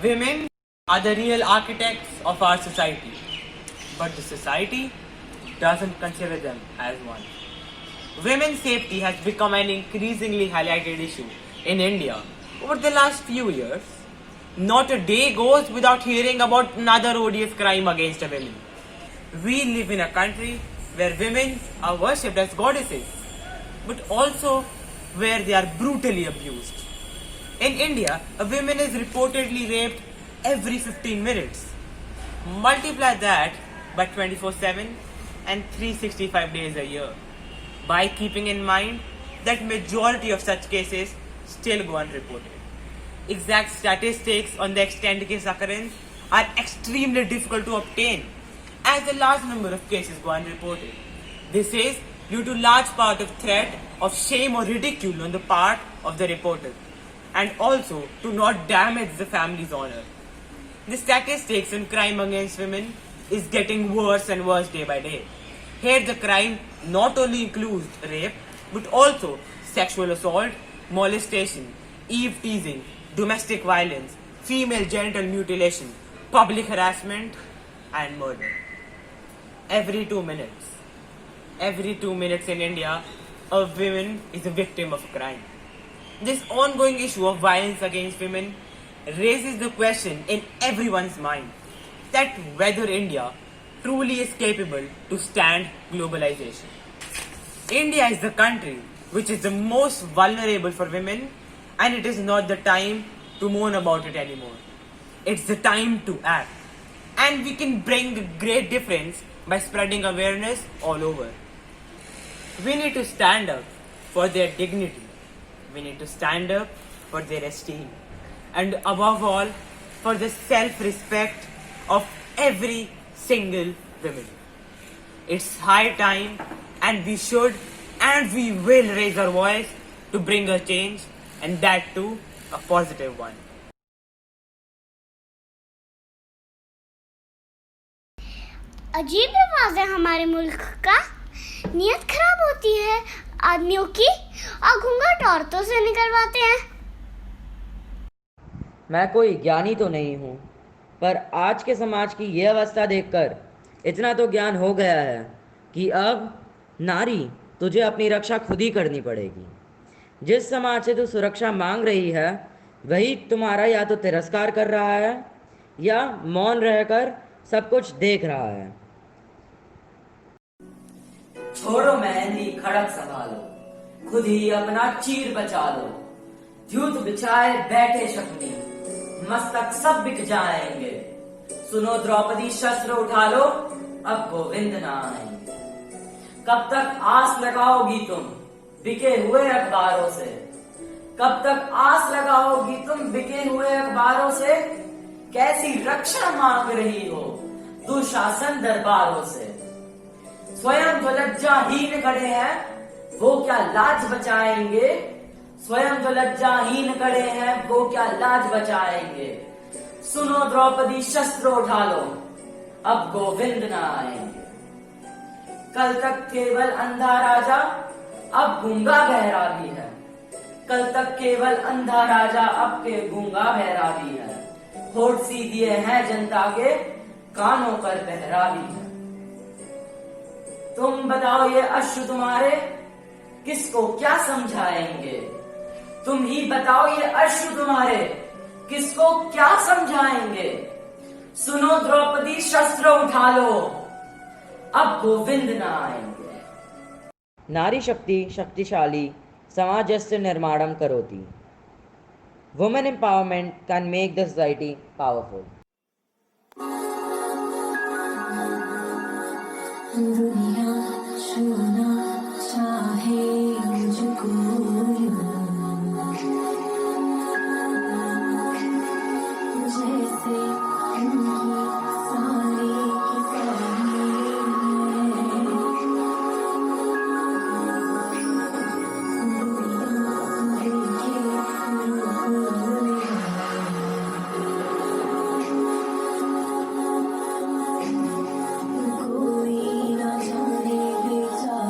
Women are the real architects of our society, but the society doesn't consider them as one. Women's safety has become an increasingly highlighted issue in India over the last few years. Not a day goes without hearing about another odious crime against a woman. We live in a country where women are worshipped as goddesses, but also where they are brutally abused. In India, a woman is reportedly raped every 15 minutes. Multiply that by 24/7 and 365 days a year, by keeping in mind that majority of such cases still go unreported. Exact statistics on the extent case occurrence are extremely difficult to obtain, as a large number of cases go unreported. This is due to large part of threat of shame or ridicule on the part of the reporter, and also to not damage the family's honor. The statistics on crime against women is getting worse and worse day by day. Here the crime not only includes rape, but also sexual assault, molestation, eve teasing, domestic violence, female genital mutilation, public harassment, and murder. Every 2 minutes in India, a woman is a victim of a crime. This ongoing issue of violence against women raises the question in everyone's mind that whether India truly is capable to stand globalization. India is the country which is the most vulnerable for women, and it is not the time to moan about it anymore. It's the time to act. And we can bring a great difference by spreading awareness all over. We need to stand up for their dignity. We need to stand up for their esteem. And above all, for the self-respect of every single woman. It's high time, and we should and we will raise our voice to bring a change, and that too a positive one. अजीब रिवाज है हमारे मुल्क का। नीयत खराब होती है आदमियों की और घूंघट औरतों से निकलवाते हैं। मैं कोई ज्ञानी तो नहीं हूँ, पर आज के समाज की ये अवस्था देखकर इतना तो ज्ञान हो गया है कि अब नारी तुझे अपनी रक्षा खुद ही करनी पड़ेगी। जिस समाज से तू सुरक्षा मांग रही है वही तुम्हारा या तो तिरस्कार कर रहा है या मौन रहकर सब कुछ देख रहा है। छोड़ो मेहंदी खड़क संभालो, खुद ही अपना चीर बचा लो। द्यूत बिछाए बैठे शकुनी, मस्तक सब बिक जाएंगे। सुनो द्रौपदी शस्त्र उठा लो, अब गोविंद ना आएंगे। कब तक आस लगाओगी तुम बिके हुए अखबारों से? कब तक आस लगाओगी तुम बिके हुए अखबारों से? कैसी रक्षा मांग रही हो दुशासन दरबारों से? स्वयं जो लज्जाहीन खड़े हैं वो क्या लाज बचाएंगे? स्वयं जो लज्जाहीन खड़े हैं वो क्या लाज बचाएंगे? सुनो द्रौपदी शस्त्र उठा लो, अब गोविंद ना आएंगे। कल तक केवल अंधा राजा, अब गूंगा बहरा भी है। कल तक केवल अंधा राजा, अब के गूंगा बहरा भी है। होठ सी दिए हैं जनता के, कानों पर पहरा भी है। तुम बताओ ये अश्रु तुम्हारे किसको क्या समझाएंगे? तुम ही बताओ ये अश्रु तुम्हारे किसको क्या समझाएंगे? सुनो द्रौपदी शस्त्र उठा लो, अब गोविंद ना आएंगे। नारी शक्ति शक्तिशाली समाजस्य निर्माणम करोति। Women empowerment can make the society powerful. दुनिया छूना चाहे मुझको जैसे सारे कोई ना जाने बेचारे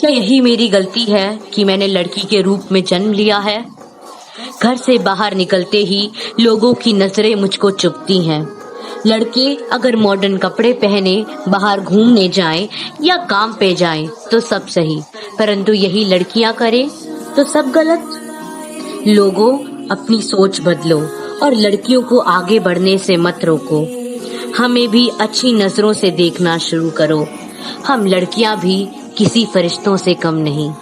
क्या यही मेरी गलती है कि मैंने लड़की के रूप में जन्म लिया है? घर से बाहर निकलते ही लोगों की नजरें मुझको चुभती हैं। लड़के अगर मॉडर्न कपड़े पहने बाहर घूमने जाएं या काम पे जाएं तो सब सही, परंतु यही लड़कियां करें तो सब गलत। लोगों, अपनी सोच बदलो और लड़कियों को आगे बढ़ने से मत रोको। हमें भी अच्छी नजरों से देखना शुरू करो। हम लड़कियां भी किसी फरिश्तों से कम नहीं।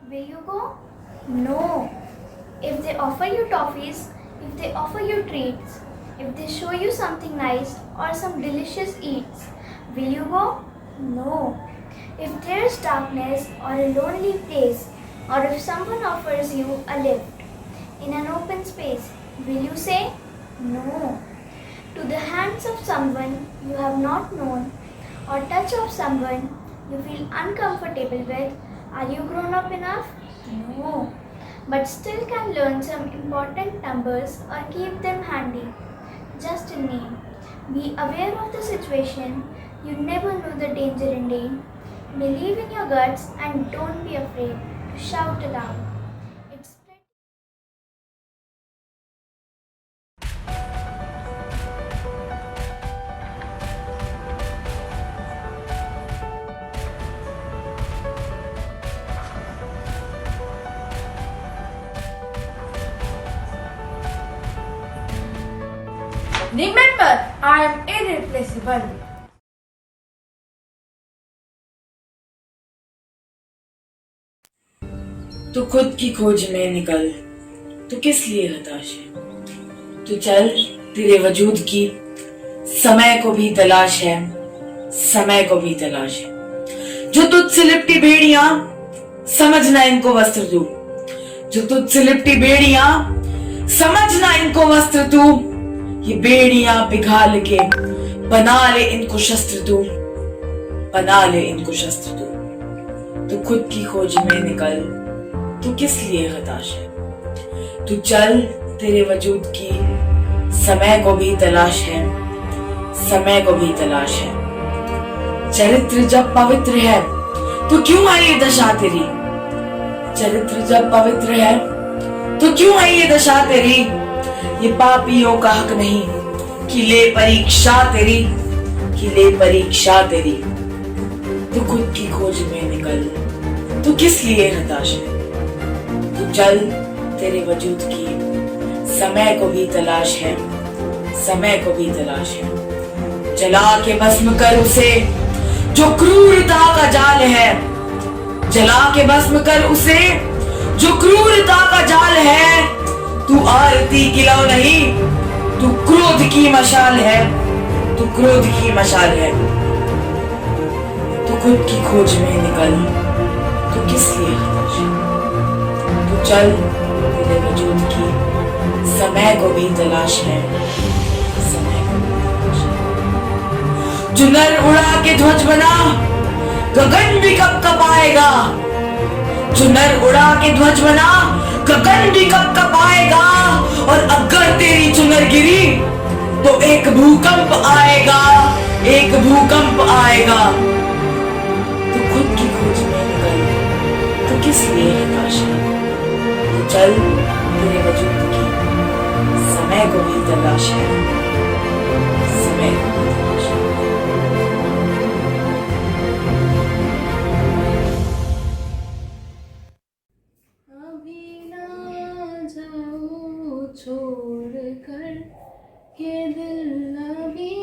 Will you go? No. If they offer you toffees, if they offer you treats, if they show you something nice or some delicious eats, will you go? No. If there is darkness or a lonely place, or if someone offers you a lift in an open space, will you say no? To the hands of someone you have not known or touch of someone you feel uncomfortable with, are you grown up enough? No. But still can learn some important numbers or keep them handy. Just a name. Be aware of the situation. You never know the danger indeed. Believe in your guts and don't be afraid to shout aloud. It's Remember, I am irreplaceable. तू खुद की खोज में निकल, तू किस लिए हताश है? तू चल, तेरे वजूद की समय को भी तलाश है, समय को भी तलाश है। जो तुझसे लिपटी बेड़ियां, समझना इनको वस्त्र तू। जो तुझसे लिपटी बेड़ियां, समझना इनको वस्त्र तू। ये बेड़ियां पिघाल के बना ले इनको शस्त्र तू, बना ले इनको शस्त्र तू। तू खुद की खोज में निकल, तू किस लिए हताश है? तू चल, तेरे वजूद की समय को भी तलाश है, समय को भी तलाश है। चरित्र जब पवित्र है तो क्यों है ये दशा तेरी? चरित्र जब पवित्र है तो क्यों है ये दशा तेरी? ये पापियों का हक नहीं कि ले परीक्षा तेरी, कि ले परीक्षा तेरी। तू खुद की खोज में निकल, तू किस लिए हताश है? तू चल, तेरे वजूद की समय को भी तलाश है, समय को भी तलाश है। जला के भस्म कर उसे जो क्रूरता का जाल है, जला के भस्म कर उसे जो क्रूरता का जाल है। तू आरती की लौ नहीं, तू क्रोध की मशाल है, तू क्रोध की मशाल है। तू खुद की खोज में निकल, तू किस लिए हताश है? तू चल, तेरे वजूद की समय को भी तलाश है, समय को भी तलाश है। जो नर उड़ा के ध्वज बना, गगन भी कब कब आएगा। जो नर उड़ा के ध्वज बना, गगन भी कब कब आएगा। और अगर तेरी चुनर गिरी तो एक भूकंप आएगा, एक भूकंप आएगा। तू खुद की खोज में निकल, तू किस लिए हताश है? तू चल, तेरे वजूद की समय को भी तलाश है, समय को भी तलाश है। अभी ना जाओ छोड़ कर के दिल अभी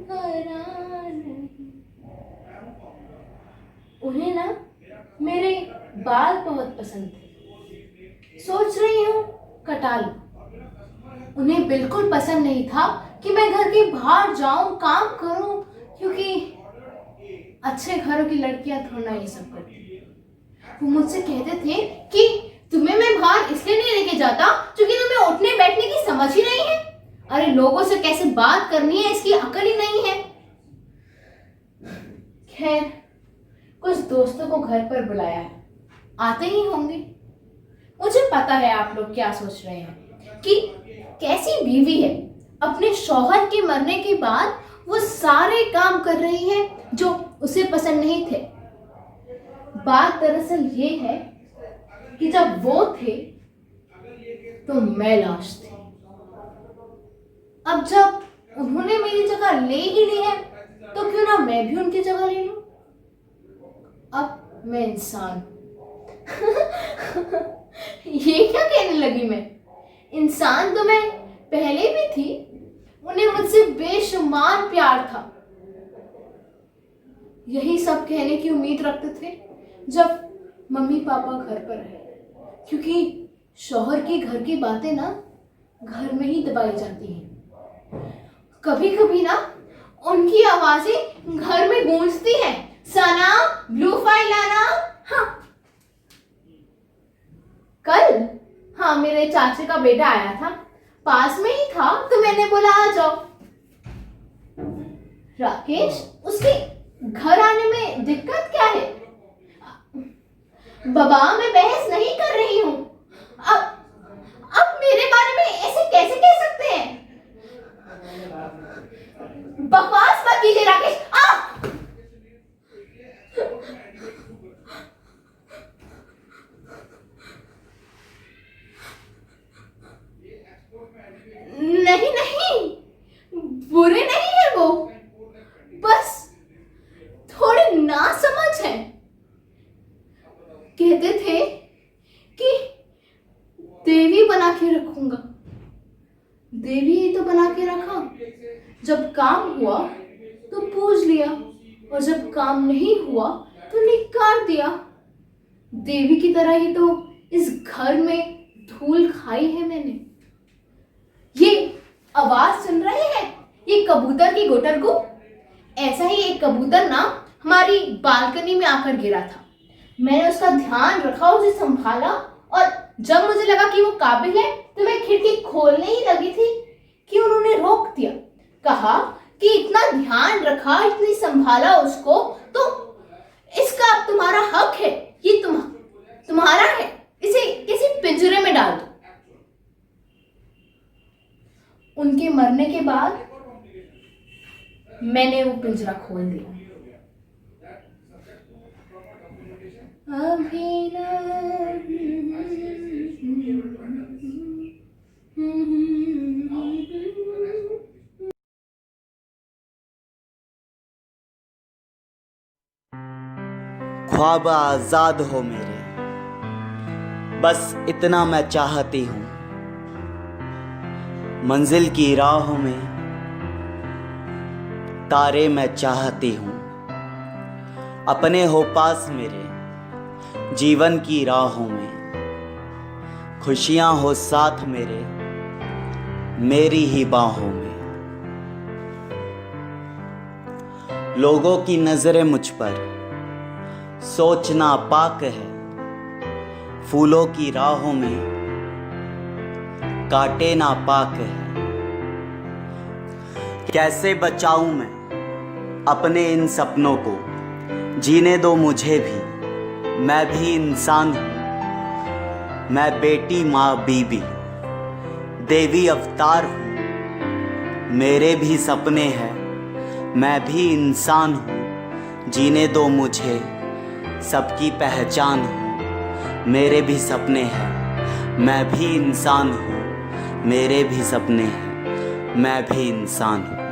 भरा नहीं। उन्हें ना मेरे बाल बहुत पसंद थे, सोच रही हूँ कटा लूं। उन्हें बिल्कुल पसंद नहीं था कि मैं घर के बाहर जाऊं, काम करूं, क्योंकि अच्छे घरों की लड़कियां थोड़ा ये सब करती। वो मुझसे कहते थे कि तुम्हें मैं बाहर इसलिए नहीं लेके जाता क्योंकि तुम्हें उठने बैठने की समझ ही नहीं है। अरे लोगों से कैसे बात करनी है इसकी अकल ही नहीं है। खैर, कुछ दोस्तों को घर पर बुलाया है, आते ही होंगे। मुझे पता है आप लोग क्या सोच रहे हैं कि कैसी बीवी है, अपने शौहर के मरने के बाद वो सारे काम कर रही है जो उसे पसंद नहीं थे। बात दरअसल ये है कि जब वो थे तो मैं लाश थी। अब जब उन्होंने मेरी जगह ले ही ली है तो क्यों ना मैं भी उनकी जगह ले लूं। अब मैं इंसान ये क्या कहने लगी मैं? इंसान तो मैं पहले भी थी। उन्हें मुझसे बेशुमार प्यार था। यही सब कहने की उम्मीद रखते थे जब मम्मी पापा घर पर आए, क्योंकि शौहर की घर की बातें ना घर में ही दबाई जाती हैं। कभी कभी ना उनकी आवाजें घर में गूंजती हैं। सना, ब्लू फाइल लाना। हाँ, कल हाँ मेरे चाचे का बेटा आया था, पास में ही था, तो मैंने बोला आ जाओ। राकेश, उसके घर आने में दिक्कत क्या है? बाबा, मैं बहस नहीं कर रही हूं। अब मेरे बारे में ऐसे कैसे कह सकते हैं? बकवास मत कीजिए राकेश। नहीं नहीं, बुरे नहीं है वो, बस थोड़े नासमझ हैं। कहते थे कि देवी बना के रखूंगा। देवी ही तो बना के रखा। जब काम हुआ तो पूज लिया, और जब काम नहीं हुआ तो निकार दिया। देवी की तरह ही तो इस घर में धूल खाई है मैंने। ये आवाज सुन रहे हैं? ये कबूतर की गुटरगू। ऐसा ही एक कबूतर ना हमारी बालकनी में आकर गिरा था। मैंने उसका ध्यान रखा, उसे संभाला, और जब मुझे लगा कि वो काबिल है तो मैं खिड़की खोलने ही लगी थी कि उन्होंने रोक दिया। कहा कि इतना ध्यान रखा, इतनी संभाला उसको, तो इसका अब तुम्हारा हक है, ये तुम्हारा है, इसे किसी पिंजरे में डाल दो। उनके मरने के बाद मैंने वो पिंजरा खोल दिया। अभी ख्वाब आजाद हो मेरे, बस इतना मैं चाहती हूँ। मंजिल की राहों में तारे मैं चाहती हूँ। अपने हो पास मेरे जीवन की राहों में, खुशियाँ हो साथ मेरे मेरी ही बाहों में। लोगों की नजरें मुझ पर सोचना पाक है, फूलों की राहों में काटे ना पाक है। कैसे बचाऊं मैं अपने इन सपनों को, जीने दो मुझे भी, मैं भी इंसान हूँ। मैं बेटी, माँ, बीबी, देवी अवतार हूँ। मेरे भी सपने हैं, मैं भी इंसान हूँ। जीने दो मुझे, सबकी पहचान हूँ। मेरे भी सपने हैं, मैं भी इंसान हूँ। मेरे भी सपने हैं, मैं भी इंसान हूँ।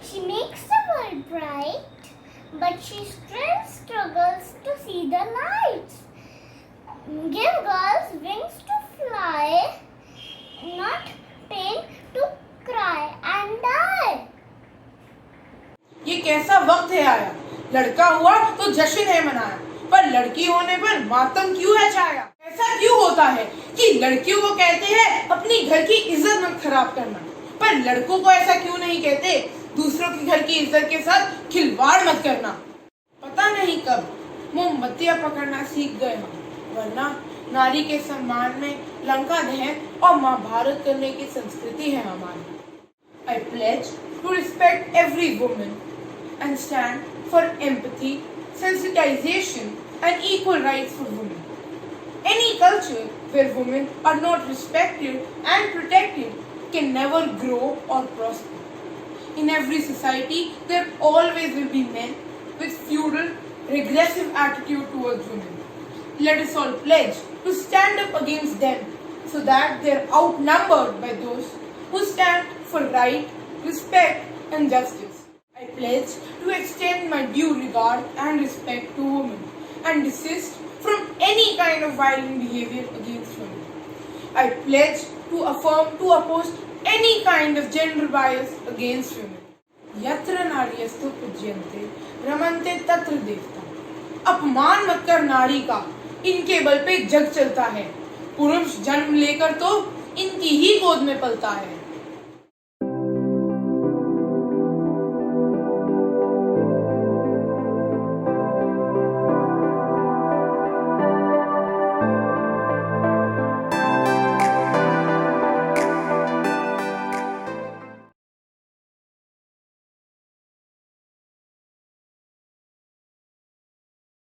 She makes the world bright, but she still struggles to see the lights. Give girls wings to fly, not pain to cry and die. ये कैसा वक्त है आया, लड़का हुआ तो जश्न है मनाया, पर लड़की होने पर मातम क्यों है छाया। ऐसा क्यों होता है कि लड़कियों को कहते हैं अपनी घर की इज्जत मत खराब करना, पर लड़कों को ऐसा क्यों नहीं कहते दूसरों के घर की इज्जत के साथ खिलवाड़ मत करना। पता नहीं कब मोमबत्तियां पकड़ना सीख गए हम, वरना नारी के सम्मान में लंका दहन और महाभारत करने की संस्कृति है हमारी। I pledge to respect every woman and stand for empathy, sensitization and equal rights for women. Any culture where women are not respected and protected can never grow or prosper. In every society, there always will be men with feudal, regressive attitude towards women. Let us all pledge to stand up against them so that they are outnumbered by those who stand for right, respect and justice. I pledge to extend my due regard and respect to women and desist from any kind of violent behavior against women. I pledge to oppose any kind of gender bias against women. यत्र नार्यस्तु पूज्यन्ते रमन्ते तत्र देवता। अपमान मत कर नारी का, इनके बल पे जग चलता है। पुरुष जन्म लेकर तो इनकी ही गोद में पलता है।